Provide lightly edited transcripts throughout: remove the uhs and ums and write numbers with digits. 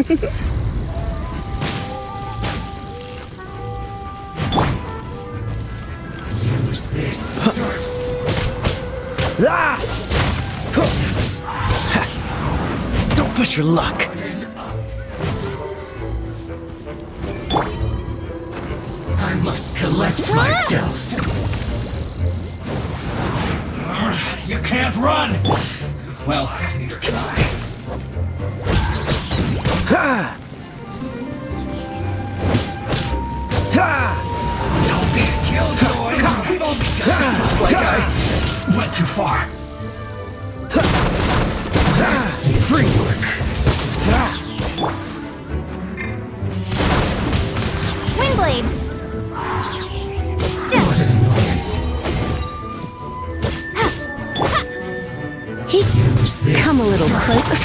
Use this first. Ah! Don't push your luck. I must collect myself. You can't run! Well, neither can I. Ha! Ha! Don't be a killjoy! We've only just looks like I went too far. That's free work. Windblade! What an annoyance. Use this. Come a little closer.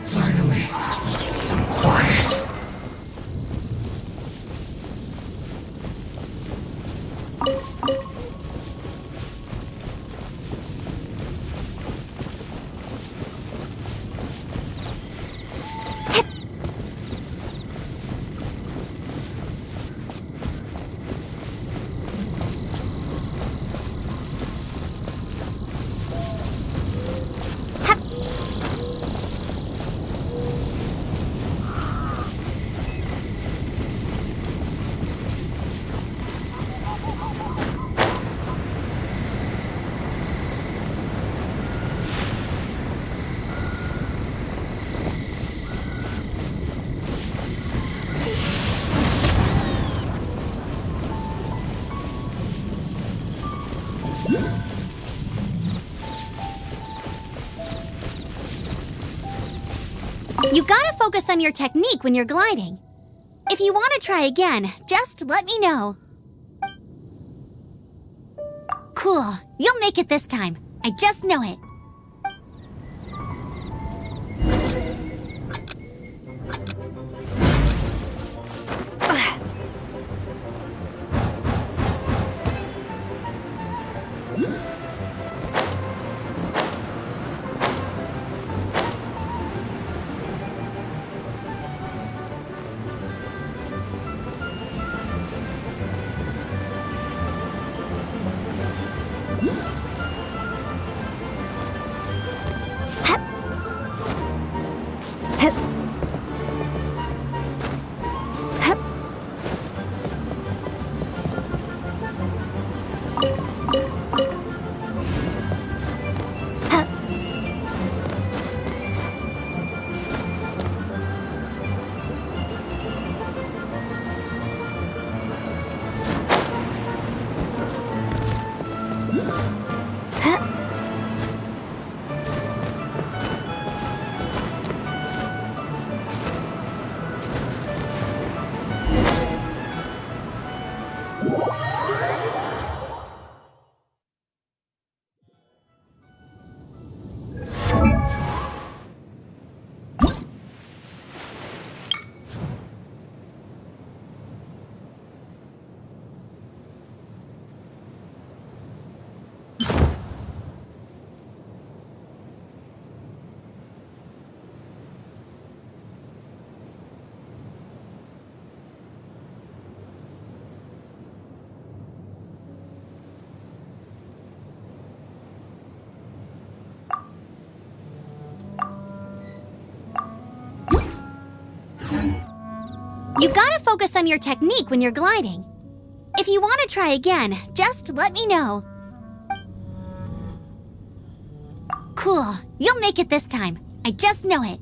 Finally, some quiet. You gotta focus on your technique when you're gliding. If you want to try again, just let me know. Cool. You'll make it this time. I just know it. You gotta focus on your technique when you're gliding. If you want to try again, just let me know. Cool. You'll make it this time. I just know it.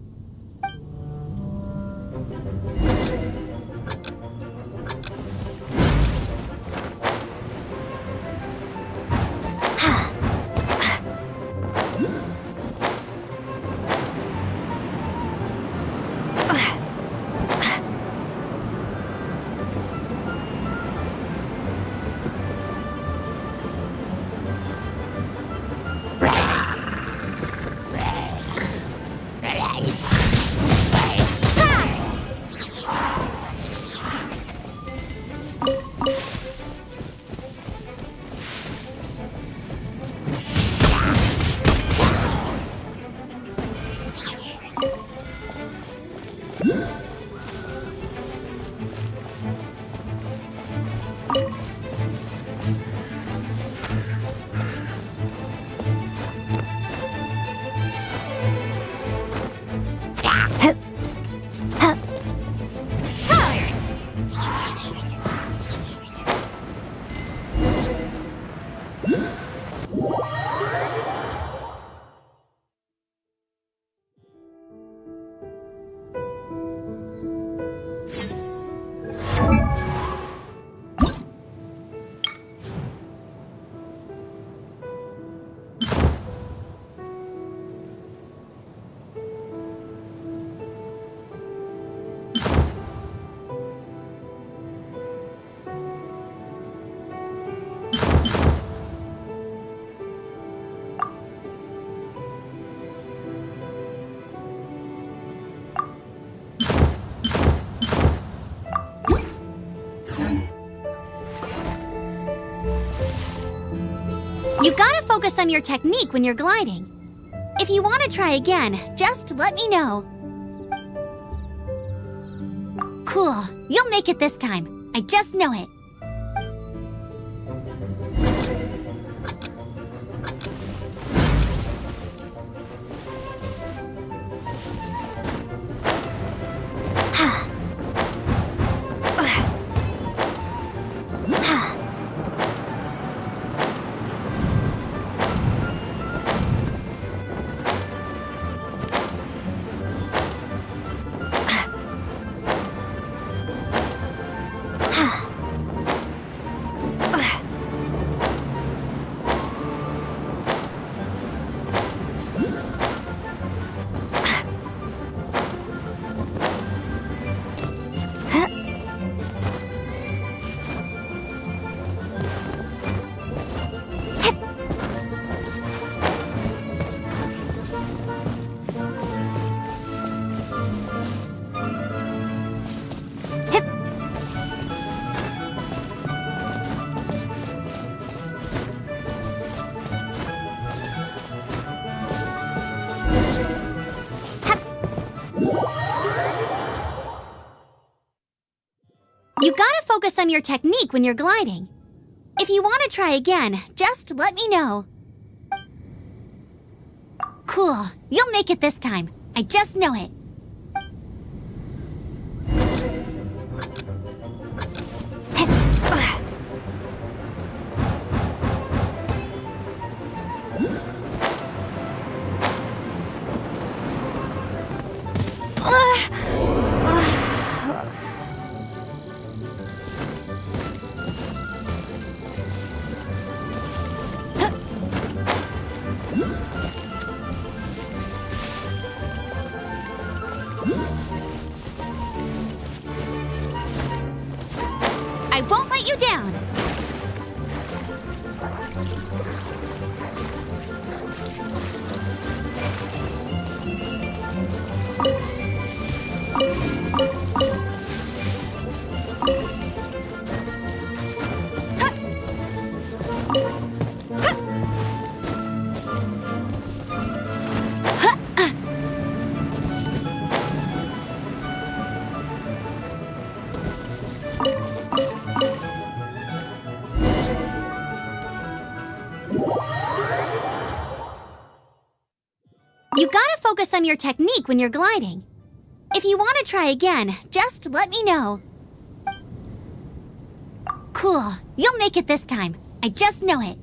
You gotta focus on your technique when you're gliding. If you want to try again, just let me know. Cool. You'll make it this time. I just know it. You gotta focus on your technique when you're gliding. If you want to try again, just let me know. Cool. You'll make it this time. I just know it. I won't let you down! You gotta focus on your technique when you're gliding. If you want to try again, just let me know. Cool. You'll make it this time. I just know it.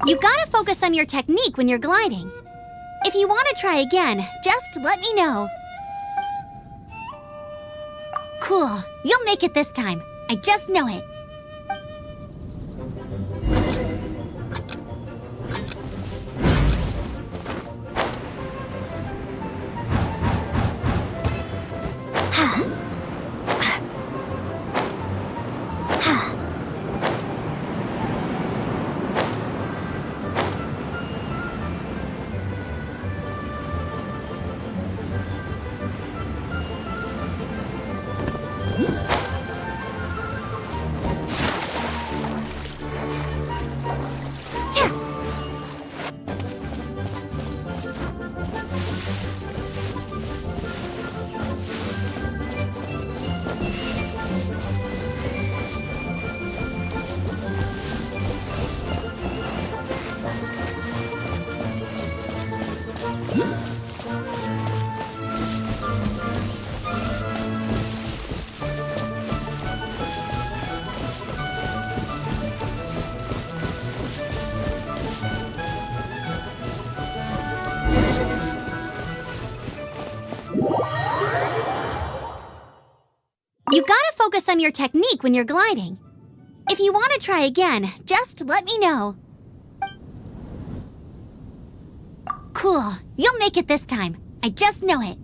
You gotta focus on your technique when you're gliding. If you want to try again, just let me know. Cool. You'll make it this time. I just know it. You gotta focus on your technique when you're gliding. If you want to try again, just let me know. Cool. You'll make it this time. I just know it.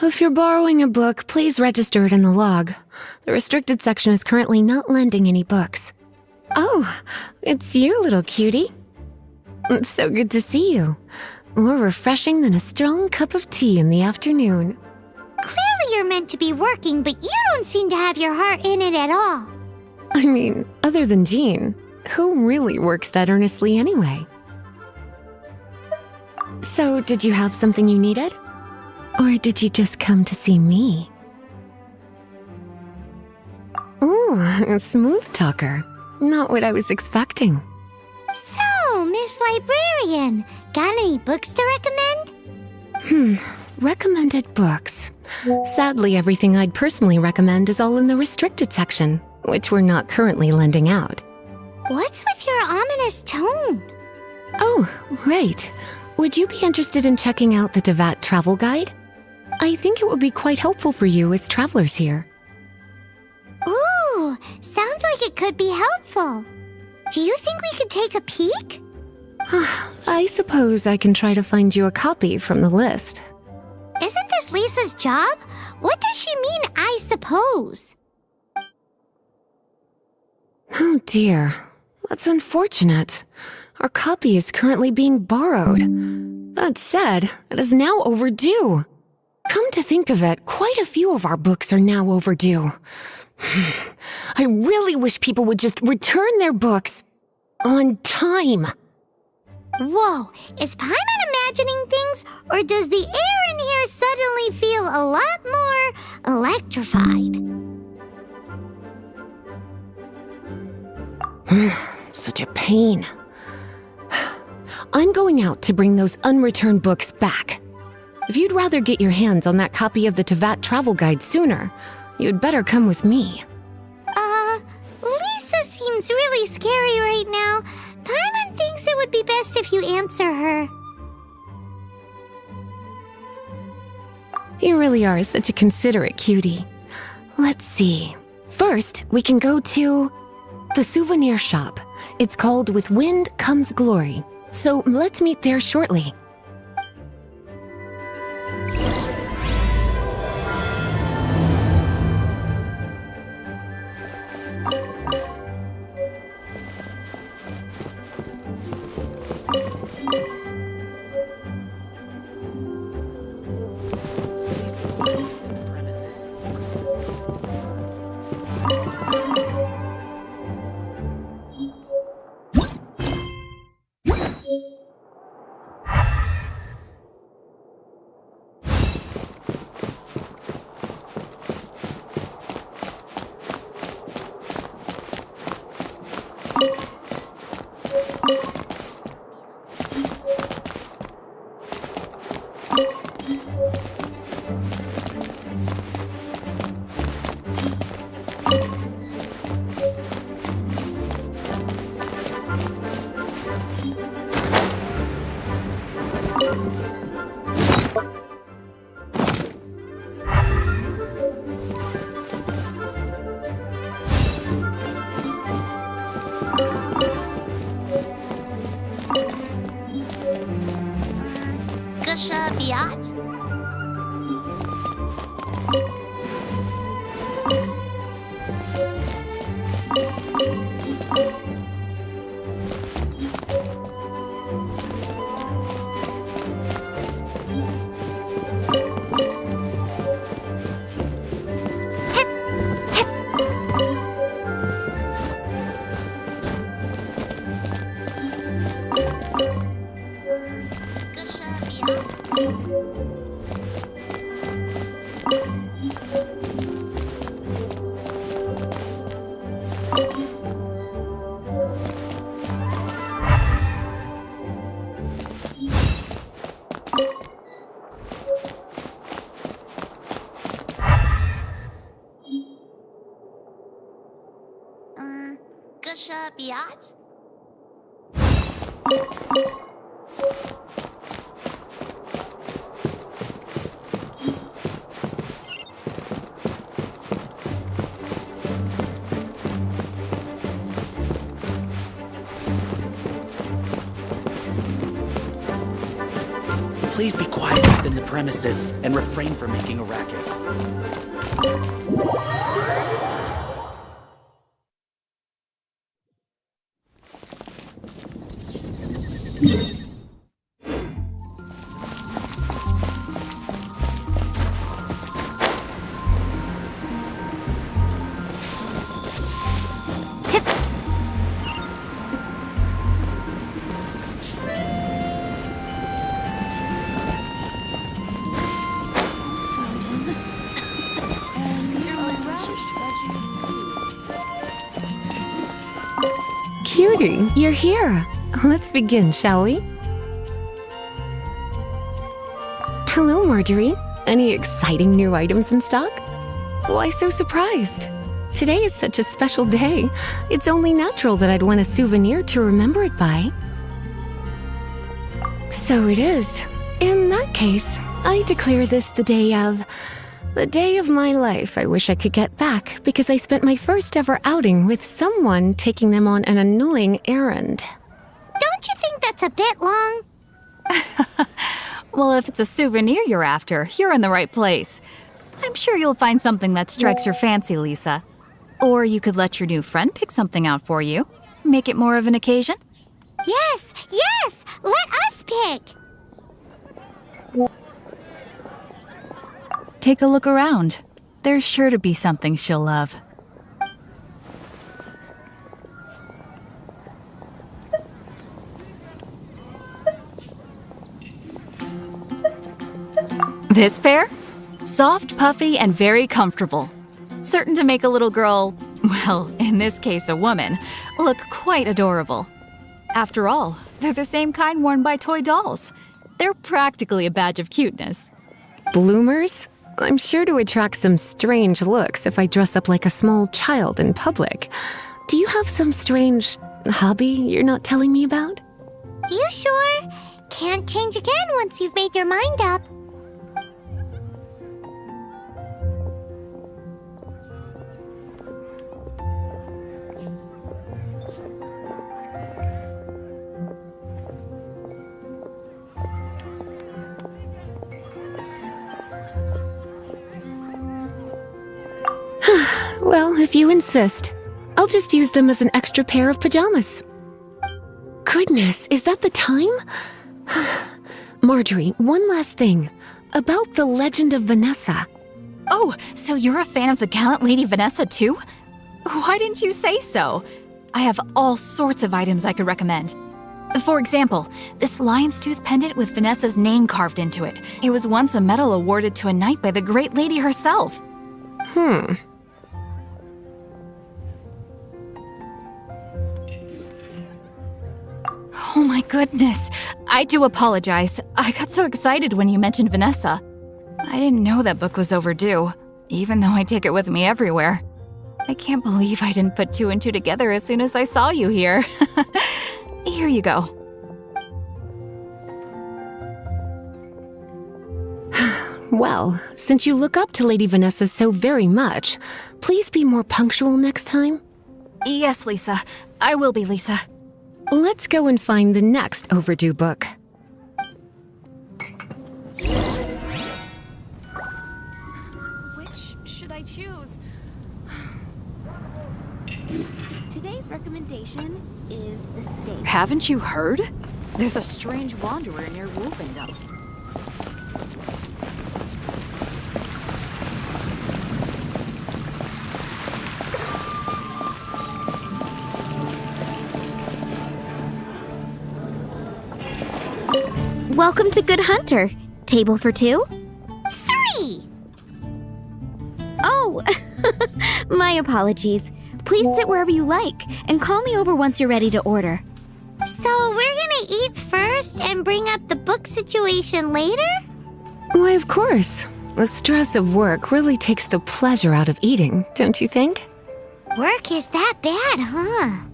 If you're borrowing a book, please register it in the log. The restricted section is currently not lending any books. Oh, it's you, little cutie. It's so good to see you. More refreshing than a strong cup of tea in the afternoon. Clearly you're meant to be working, but you don't seem to have your heart in it at all. I mean, other than Jean, who really works that earnestly anyway? So, did you have something you needed? Or did you just come to see me? Ooh, a smooth talker. Not what I was expecting. So, Miss Librarian, got any books to recommend? Recommended books. Sadly, everything I'd personally recommend is all in the restricted section, which we're not currently lending out. What's with your ominous tone? Oh, right. Would you be interested in checking out the Teyvat travel guide? I think it would be quite helpful for you as travelers here. Ooh, sounds like it could be helpful. Do you think we could take a peek? I suppose I can try to find you a copy from the list. Isn't this Lisa's job? What does she mean, I suppose? Oh dear, that's unfortunate. Our copy is currently being borrowed. That said, it is now overdue. Come to think of it, quite a few of our books are now overdue. I really wish people would just return their books on time. Whoa, is Paimon imagining things, or does the air in here suddenly feel a lot more electrified? Such a pain. I'm going out to bring those unreturned books back. If you'd rather get your hands on that copy of the Teyvat travel guide sooner, you'd better come with me. Lisa seems really scary right now. Paimon thinks it would be best if you answer her. You really are such a considerate cutie. Let's see. First, we can go to the souvenir shop. It's called With Wind Comes Glory. So let's meet there shortly. Gusha Biat? Gusha Biat? Gusha Biat? Please be quiet within the premises and refrain from making a racket. Cutie, you're here. Let's begin, shall we? Hello, Marjorie. Any exciting new items in stock? Why so surprised? Today is such a special day. It's only natural that I'd want a souvenir to remember it by. So it is. In that case, I declare this the day of my life I wish I could get back because I spent my first ever outing with someone taking them on an annoying errand. Don't you think that's a bit long? Well, if it's a souvenir you're after, you're in the right place. I'm sure you'll find something that strikes your fancy, Lisa. Or you could let your new friend pick something out for you. Make it more of an occasion. Yes, yes! Let us pick! Take a look around. There's sure to be something she'll love. This pair? Soft, puffy, and very comfortable. Certain to make a little girl, well, in this case a woman, look quite adorable. After all, they're the same kind worn by toy dolls. They're practically a badge of cuteness. Bloomers? I'm sure to attract some strange looks if I dress up like a small child in public. Do you have some strange hobby you're not telling me about? You sure? Can't change again once you've made your mind up. Well, if you insist, I'll just use them as an extra pair of pajamas. Goodness, is that the time? Marjorie, one last thing. About the legend of Vanessa. Oh, so you're a fan of the gallant Lady Vanessa too? Why didn't you say so? I have all sorts of items I could recommend. For example, this lion's tooth pendant with Vanessa's name carved into it. It was once a medal awarded to a knight by the great lady herself. Oh my goodness. I do apologize. I got so excited when you mentioned Vanessa. I didn't know that book was overdue, even though I take it with me everywhere. I can't believe I didn't put two and two together as soon as I saw you here. Here you go. Well, since you look up to Lady Vanessa so very much, please be more punctual next time. Yes, Lisa. I will be, Lisa. Let's go and find the next overdue book. Which should I choose? Today's recommendation is the steak. Haven't you heard? There's a strange wanderer near Wolfendom. Welcome to Good Hunter. Table for two? 3! Oh, my apologies. Please sit wherever you like and call me over once you're ready to order. So we're gonna eat first and bring up the book situation later? Why, of course. The stress of work really takes the pleasure out of eating, don't you think? Work is that bad, huh?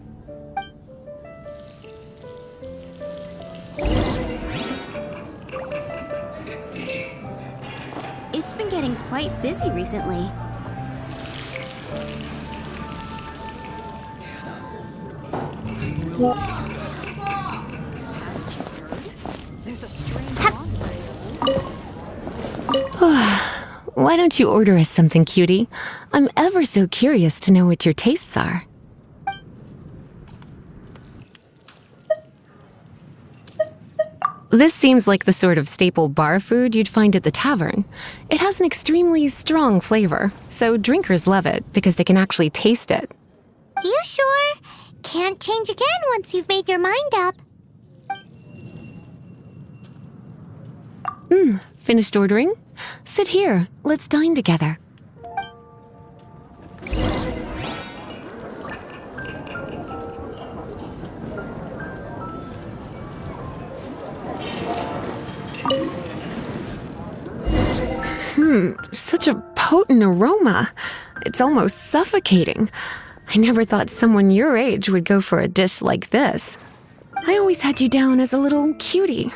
It's been getting quite busy recently. There's a strange wanderer. Why don't you order us something, cutie? I'm ever so curious to know what your tastes are. This seems like the sort of staple bar food you'd find at the tavern. It has an extremely strong flavor, so drinkers love it because they can actually taste it. You sure? Can't change again once you've made your mind up. Finished ordering? Sit here. Let's dine together. Such a potent aroma. It's almost suffocating. I never thought someone your age would go for a dish like this. I always had you down as a little cutie.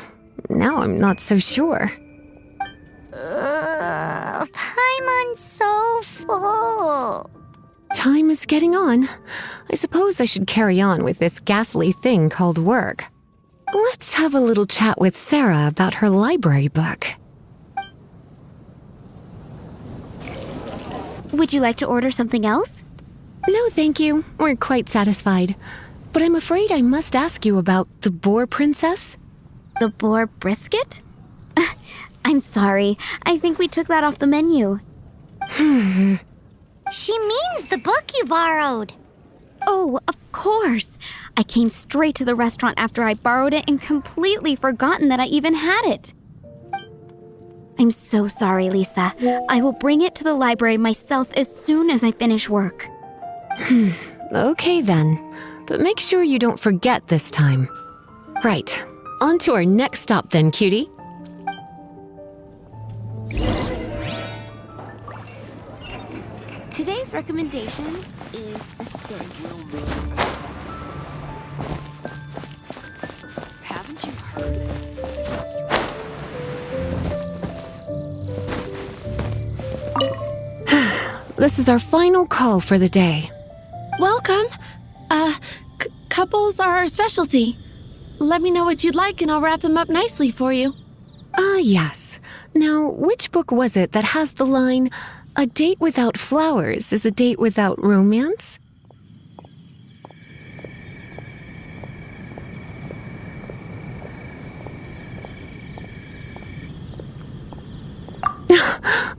Now I'm not so sure. Paimon's so full. Time is getting on. I suppose I should carry on with this ghastly thing called work. Let's have a little chat with Sarah about her library book. Would you like to order something else? No, thank you. We're quite satisfied. But I'm afraid I must ask you about the boar princess. The boar brisket? I'm sorry. I think we took that off the menu. She means the book you borrowed. Oh, of course. I came straight to the restaurant after I borrowed it and completely forgotten that I even had it. I'm so sorry, Lisa. I will bring it to the library myself as soon as I finish work. Okay then. But make sure you don't forget this time. Right. On to our next stop then, cutie. Today's recommendation is the steak. Haven't you heard? This is our final call for the day. Welcome. Couples are our specialty. Let me know what you'd like and I'll wrap them up nicely for you. Yes. Now, which book was it that has the line, "A date without flowers is a date without romance"?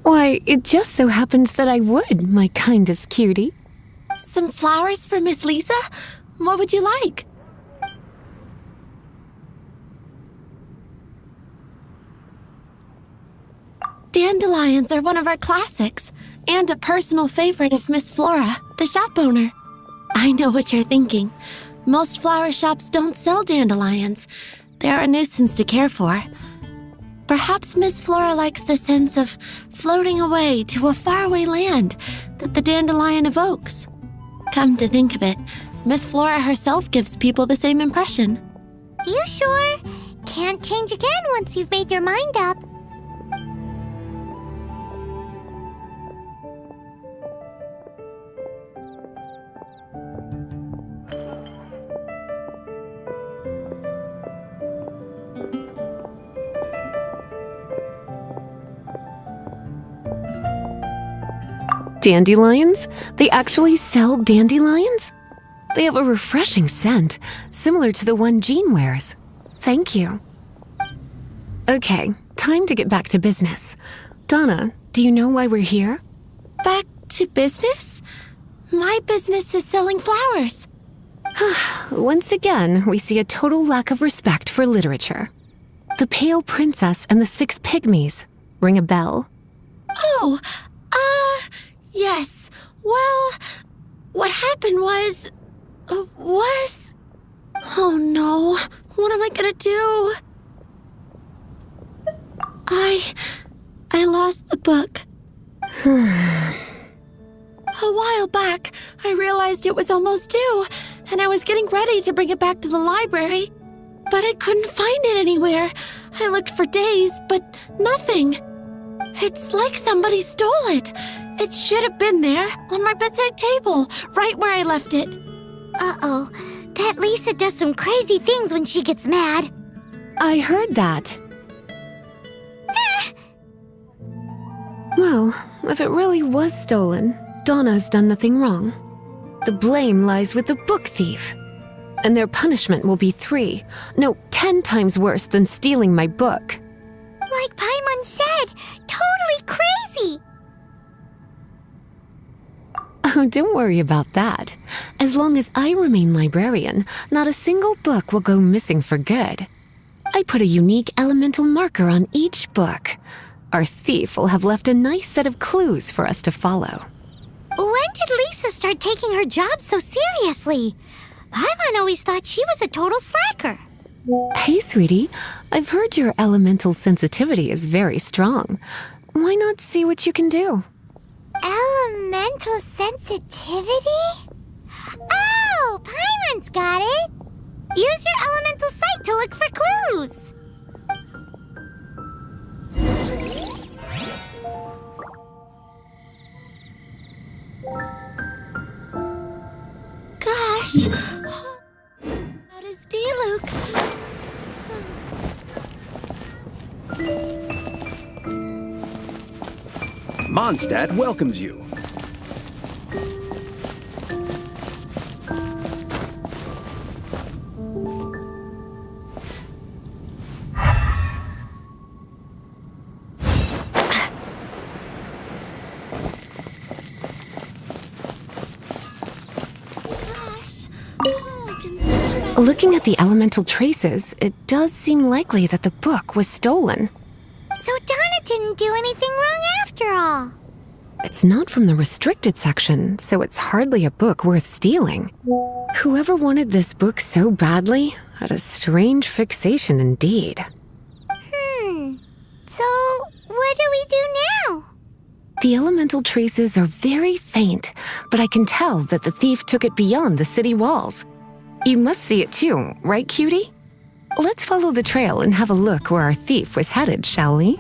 Why, it just so happens that I would, my kindest cutie. Some flowers for Miss Lisa? What would you like? Dandelions are one of our classics, and a personal favorite of Miss Flora, the shop owner. I know what you're thinking. Most flower shops don't sell dandelions. They're a nuisance to care for. Perhaps Miss Flora likes the sense of floating away to a faraway land that the dandelion evokes. Come to think of it, Miss Flora herself gives people the same impression. You sure? Can't change again once you've made your mind up. Dandelions? They actually sell dandelions? They have a refreshing scent, similar to the one Jean wears. Thank you. Okay, time to get back to business. Donna, do you know why we're here? Back to business? My business is selling flowers. Once again, we see a total lack of respect for literature. The Pale Princess and the Six Pygmies. Ring a bell? Oh, yes. Well, what happened was... Oh no, what am I gonna do? I lost the book. A while back, I realized it was almost due, and I was getting ready to bring it back to the library. But I couldn't find it anywhere. I looked for days, but nothing. It's like somebody stole it. It should have been there, on my bedside table, right where I left it. Uh-oh. That Lisa does some crazy things when she gets mad. I heard that. Well, if it really was stolen, Donna's done nothing wrong. The blame lies with the book thief. And their punishment will be 10 times worse than stealing my book. Like Paimon said, totally crazy. Oh, don't worry about that. As long as I remain librarian, not a single book will go missing for good. I put a unique elemental marker on each book. Our thief will have left a nice set of clues for us to follow. When did Lisa start taking her job so seriously? Paimon always thought she was a total slacker. Hey, sweetie. I've heard your elemental sensitivity is very strong. why not see what you can do? Elemental sensitivity? Oh, Paimon's got it! Use your elemental sight to look for clues! Gosh! How does D-Luke? Mondstadt welcomes you. Looking at the elemental traces, it does seem likely that the book was stolen. So Donna didn't do anything wrong after all. It's not from the restricted section, so it's hardly a book worth stealing. Whoever wanted this book so badly had a strange fixation indeed. So, what do we do now? The elemental traces are very faint, but I can tell that the thief took it beyond the city walls. You must see it too, right, cutie? Let's follow the trail and have a look where our thief was headed, shall we?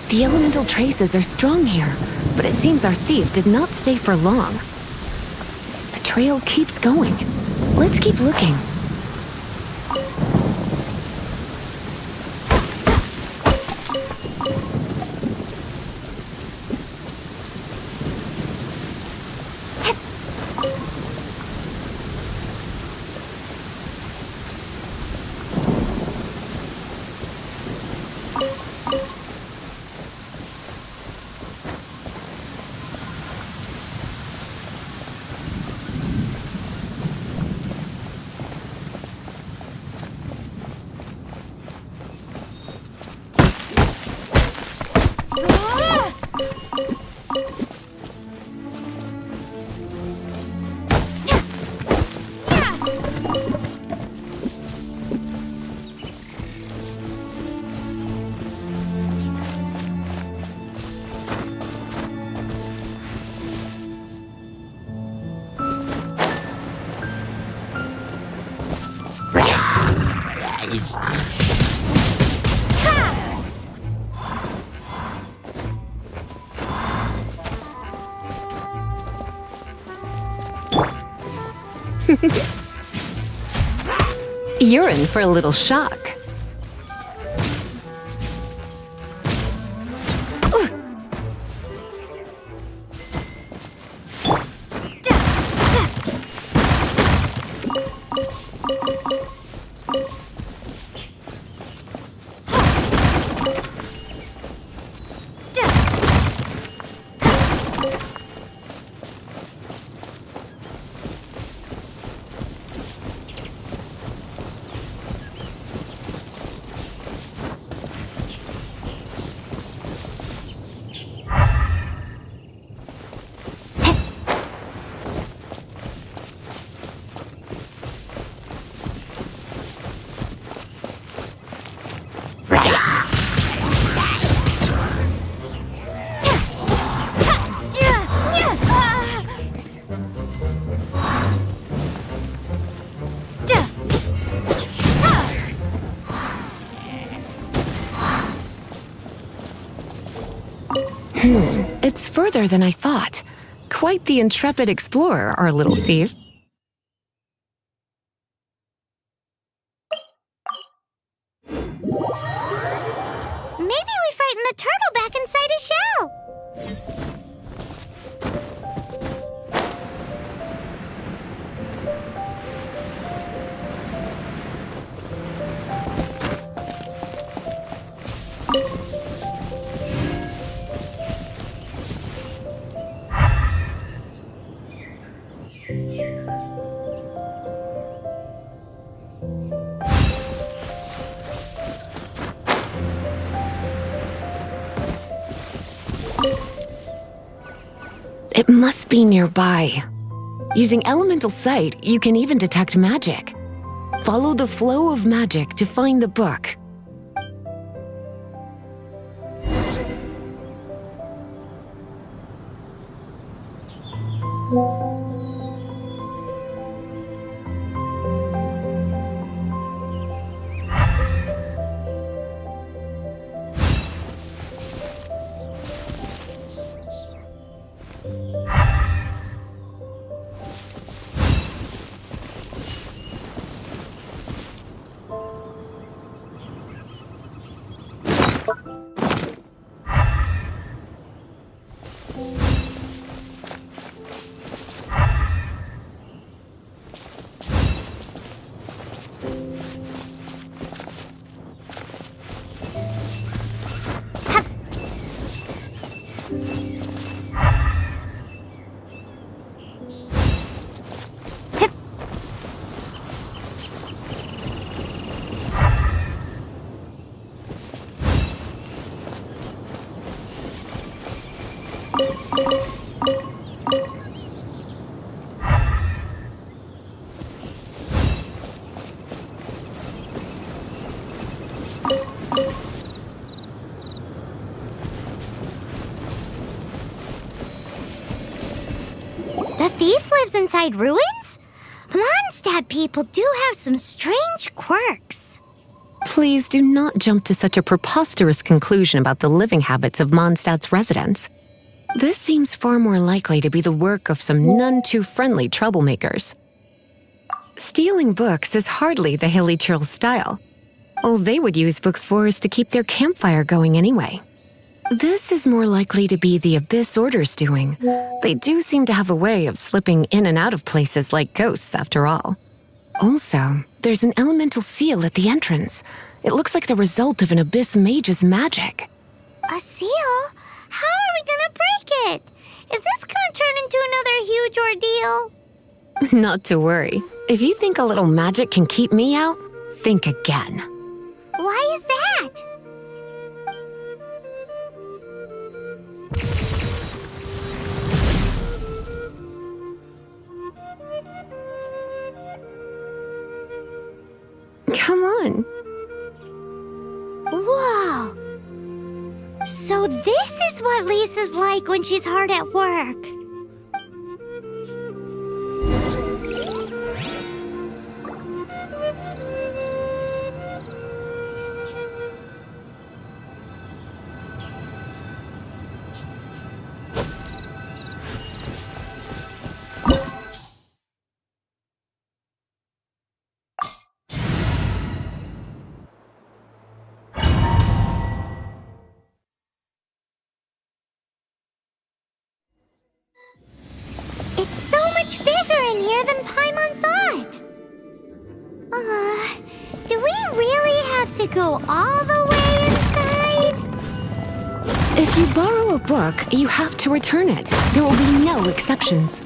The elemental traces are strong here, but it seems our thief did not stay for long. The trail keeps going. Let's keep looking. You're in for a little shock. It's further than I thought. Quite the intrepid explorer, our little thief. Maybe we frightened the turtle back inside his shell. It must be nearby. Using elemental sight, you can even detect magic. Follow the flow of magic to find the book. The thief lives inside ruins? Mondstadt people do have some strange quirks. Please do not jump to such a preposterous conclusion about the living habits of Mondstadt's residents. This seems far more likely to be the work of some none-too-friendly troublemakers. Stealing books is hardly the Hilly Churl's style. All they would use books for is to keep their campfire going anyway. This is more likely to be the Abyss Order's doing. They do seem to have a way of slipping in and out of places like ghosts, after all. Also, there's an elemental seal at the entrance. It looks like the result of an Abyss mage's magic. A seal? How are we gonna break it? Is this gonna turn into another huge ordeal? Not to worry. If you think a little magic can keep me out, think again. Why is that? Come on. Whoa! So this is what Lisa's like when she's hard at work. It's so much bigger in here than Paimon thought. Do we really have to go all the way inside? If you borrow a book, you have to return it. There will be no exceptions.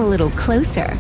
Come a little closer.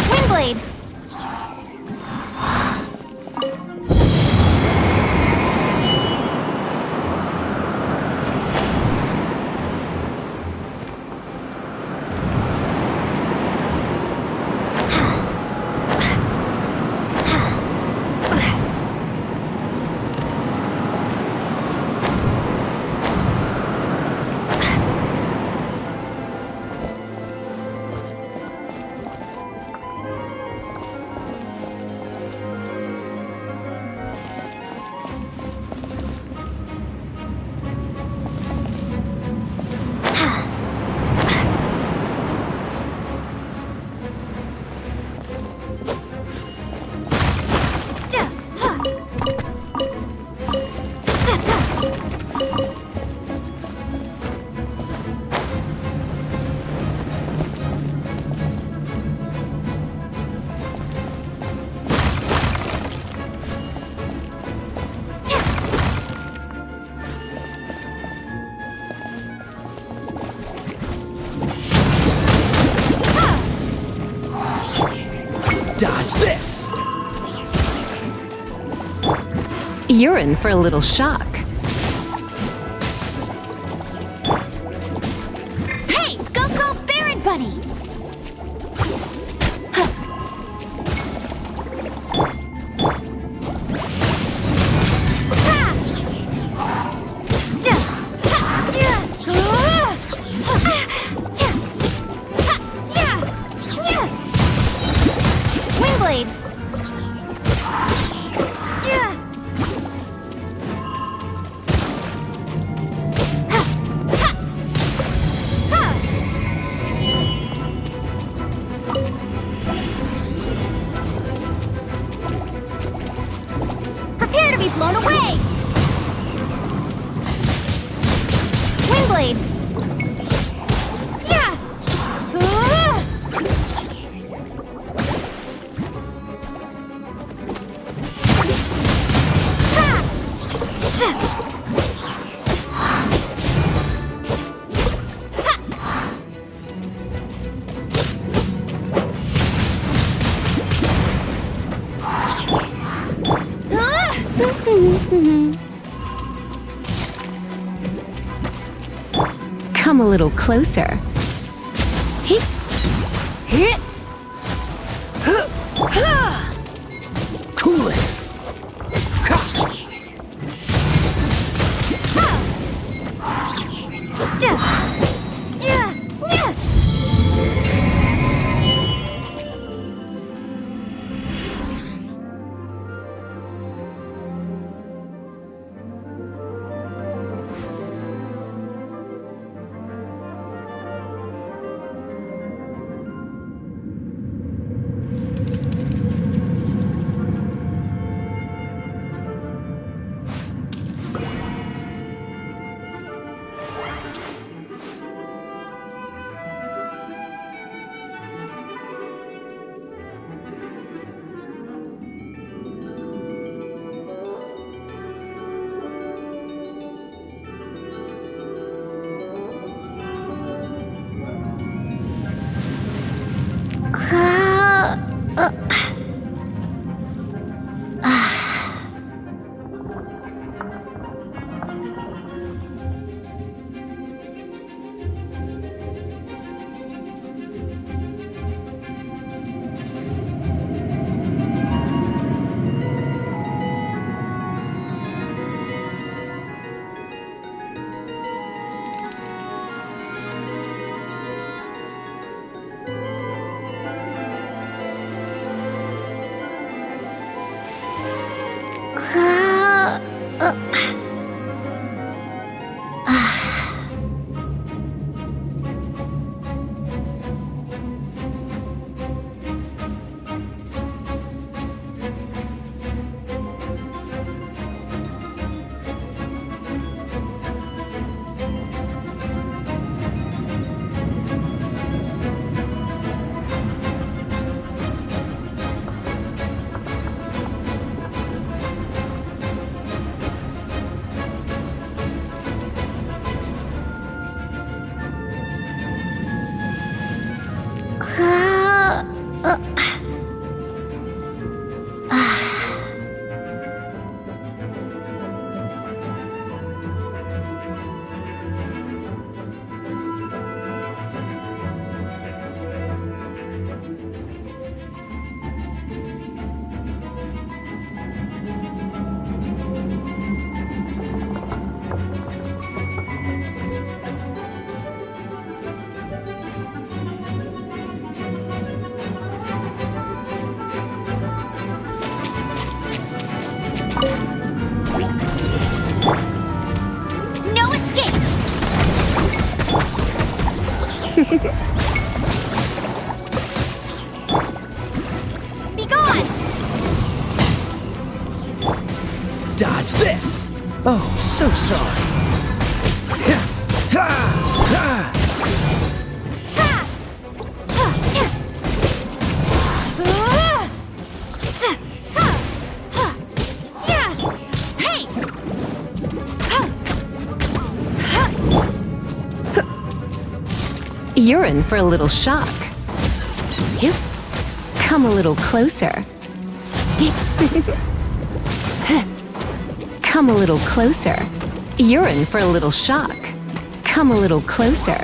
Windblade! Dodge this! You're in for a little shock. Hey, go, Baron Bunny! Windblade! Prepare to be blown away! Windblade! Come a little closer. Cool it! Be gone! Dodge this! Oh, so sorry. You're in for a little shock. Yep. Come a little closer. Come a little closer. You're in for a little shock. Come a little closer.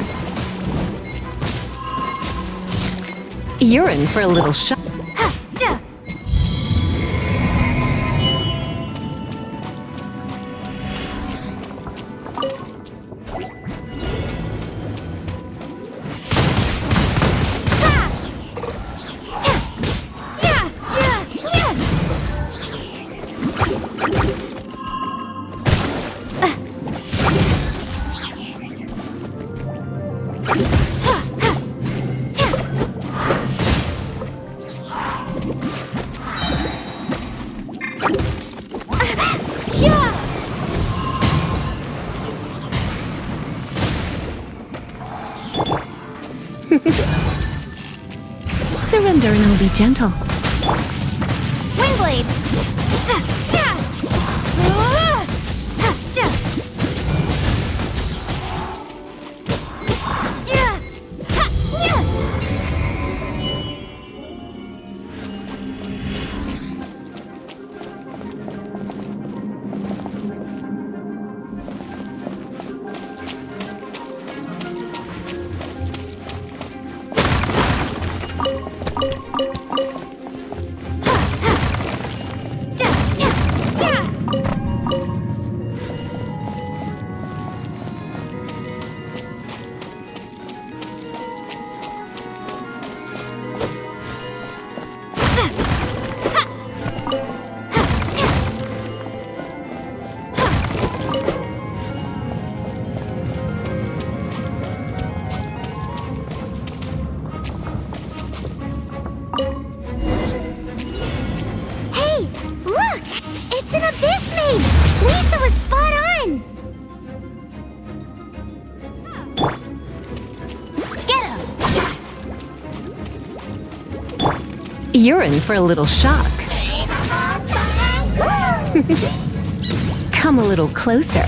You're in for a little shock. Surrender and I'll be gentle. Windblade! You're in for a little shock. Come a little closer.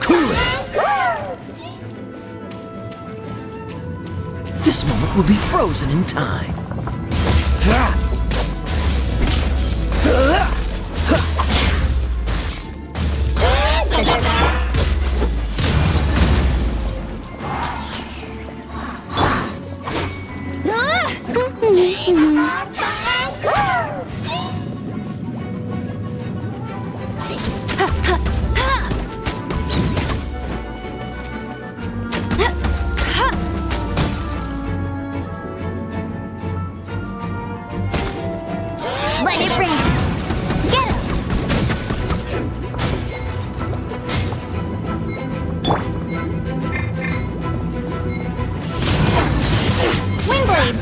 Cool it! This moment will be frozen in time. Let it rain! Get him! Windblade!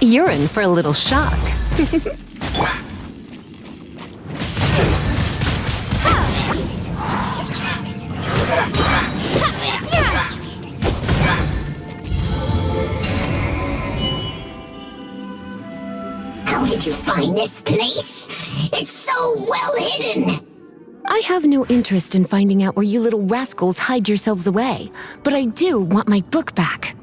You're in for a little shock. How did you find this place? It's so well hidden. I have no interest in finding out where you little rascals hide yourselves away, but I do want my book back.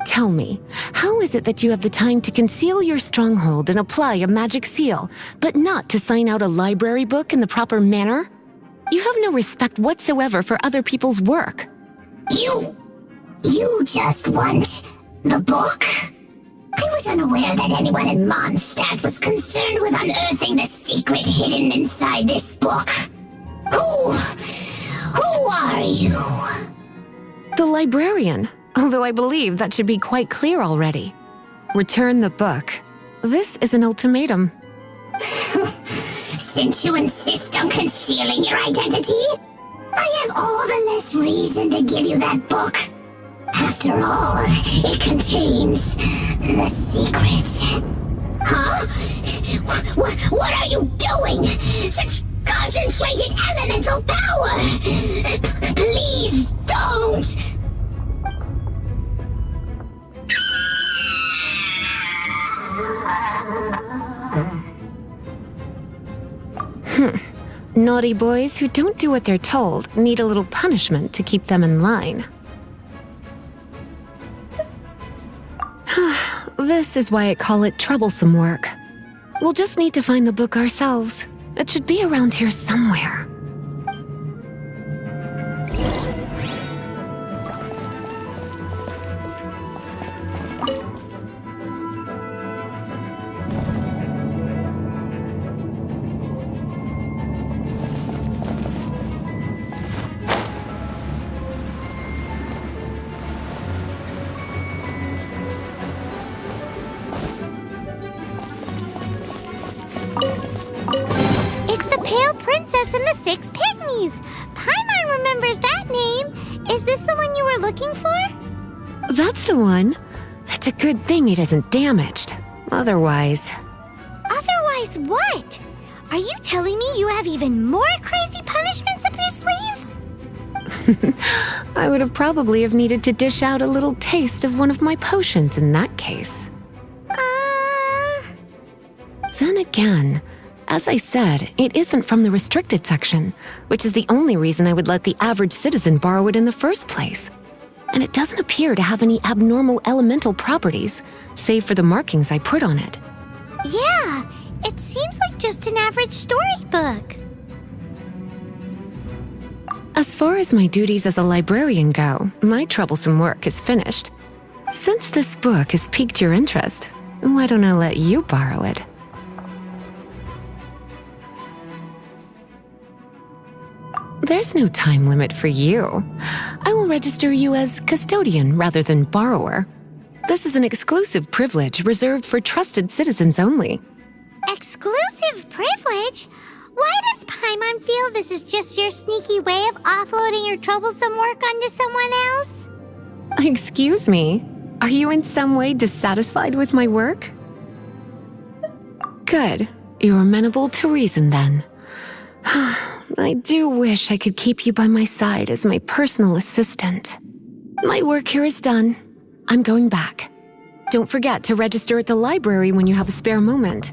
Tell me, how is it that you have the time to conceal your stronghold and apply a magic seal, but not to sign out a library book in the proper manner? You have no respect whatsoever for other people's work. You just want the book? I was unaware that anyone in Mondstadt was concerned with unearthing the secret hidden inside this book. Who are you? The librarian, although I believe that should be quite clear already. Return the book. This is an ultimatum. Since you insist on concealing your identity, I have all the less reason to give you that book. After all, it contains the secret. Huh? What are you doing? Such concentrated elemental power! Please don't! Naughty boys who don't do what they're told need a little punishment to keep them in line. This is why I call it troublesome work. We'll just need to find the book ourselves. It should be around here somewhere. It's the Pale Princess and the Six Pygmies! Paimon remembers that name! Is this the one you were looking for? That's the one. It's a good thing it isn't damaged. Otherwise... Otherwise what? Are you telling me you have even more crazy punishments up your sleeve? I would have probably have needed to dish out a little taste of one of my potions in that case. Then again, as I said, it isn't from the restricted section, which is the only reason I would let the average citizen borrow it in the first place. And it doesn't appear to have any abnormal elemental properties, save for the markings I put on it. Yeah, it seems like just an average storybook. As far as my duties as a librarian go, my troublesome work is finished. Since this book has piqued your interest, why don't I let you borrow it? There's no time limit for you. I will register you as custodian rather than borrower. This is an exclusive privilege reserved for trusted citizens only. Exclusive privilege? Why does Paimon feel this is just your sneaky way of offloading your troublesome work onto someone else? Excuse me, are you in some way dissatisfied with my work? Good, you're amenable to reason then. I do wish I could keep you by my side as my personal assistant. My work here is done. I'm going back. Don't forget to register at the library when you have a spare moment.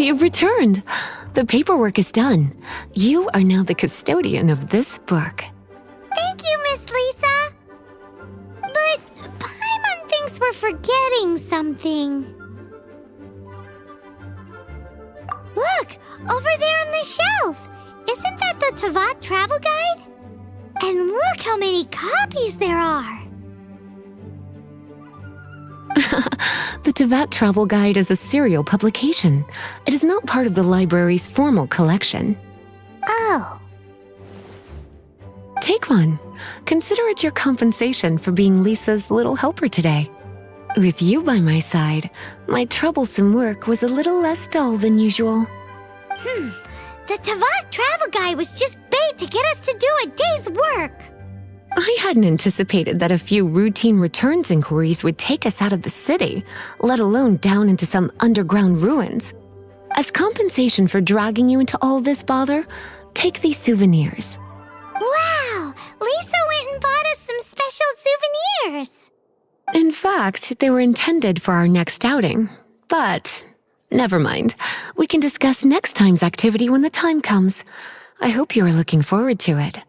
You've returned. The paperwork is done. You are now the custodian of this book. Thank you, Miss Lisa. But Paimon thinks we're forgetting something. Look, over there on the shelf. Isn't that the Teyvat travel guide? And look how many copies there are. The Teyvat Travel Guide is a serial publication. It is not part of the library's formal collection. Oh. Take one. Consider it your compensation for being Lisa's little helper today. With you by my side, my troublesome work was a little less dull than usual. The Teyvat travel guide was just bait to get us to do a day's work. I hadn't anticipated that a few routine returns inquiries would take us out of the city, let alone down into some underground ruins. As compensation for dragging you into all this bother, take these souvenirs. Wow, Lisa went and bought us some special souvenirs. In fact, they were intended for our next outing. But never mind. We can discuss next time's activity when the time comes. I hope you are looking forward to it.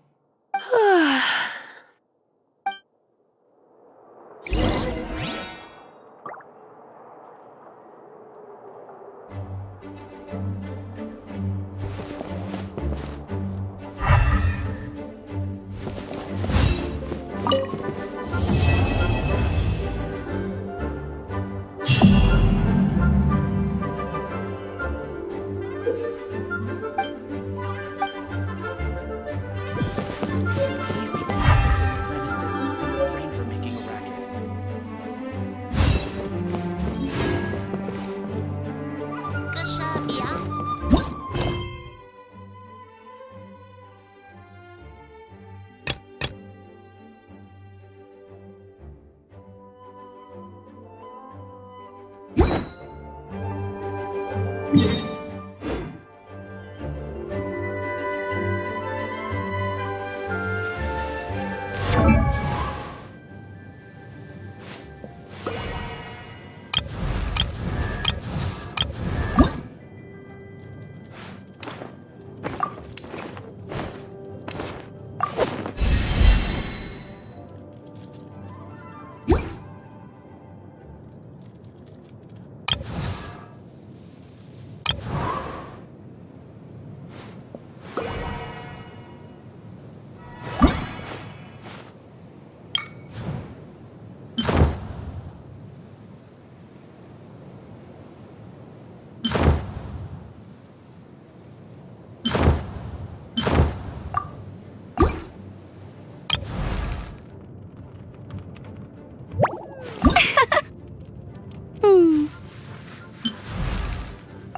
Please keep your hands within the premises and refrain from making a racket.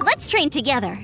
Let's train together.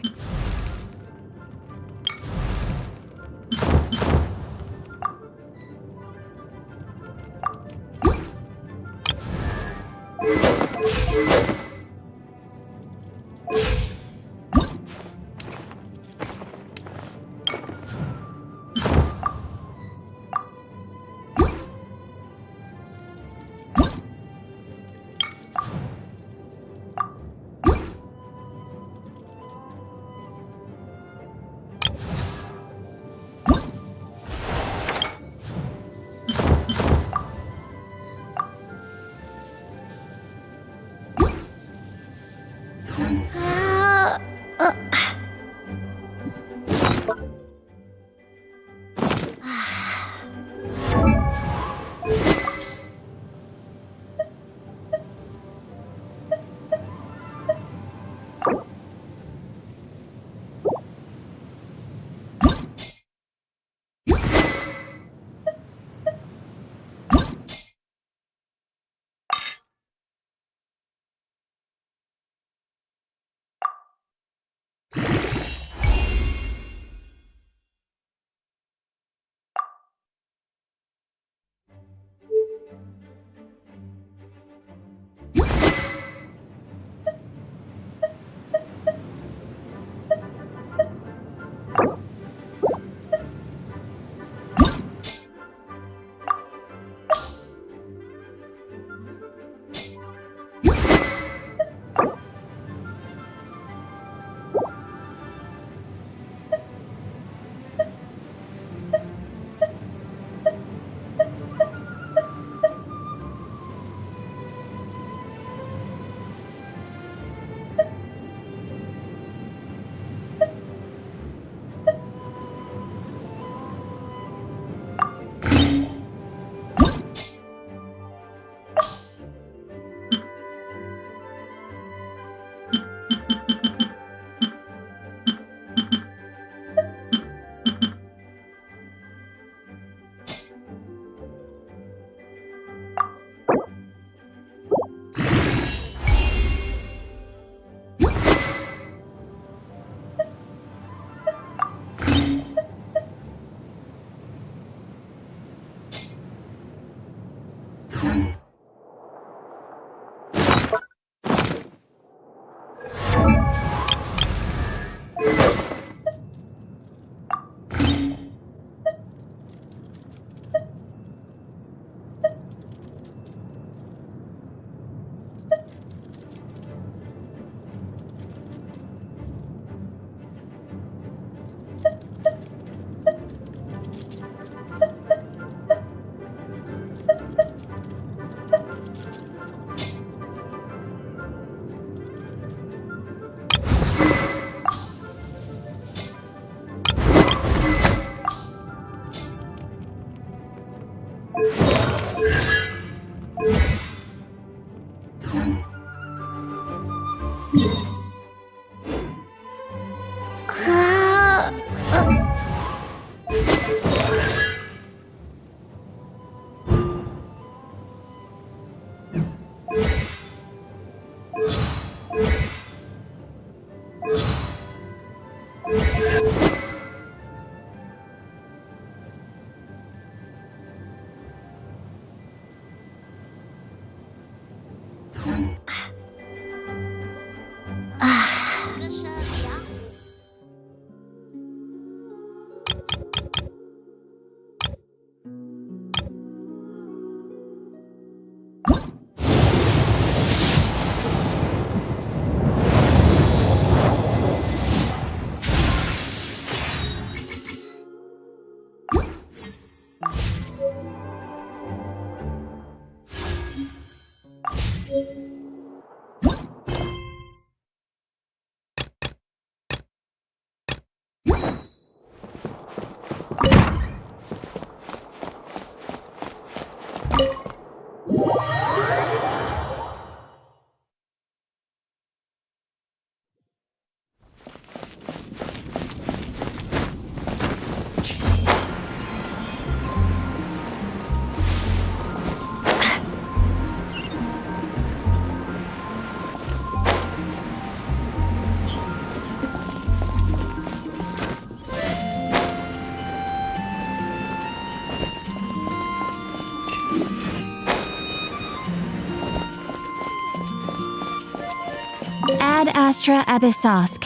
Ad Astra Abyssosk.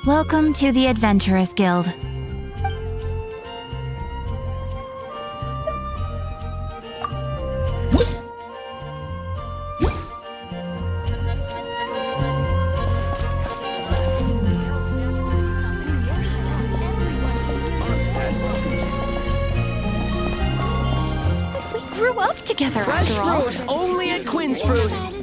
Welcome to the Adventurers Guild. We grew up together Fresh after all. fruit only at Quinn's Fruit.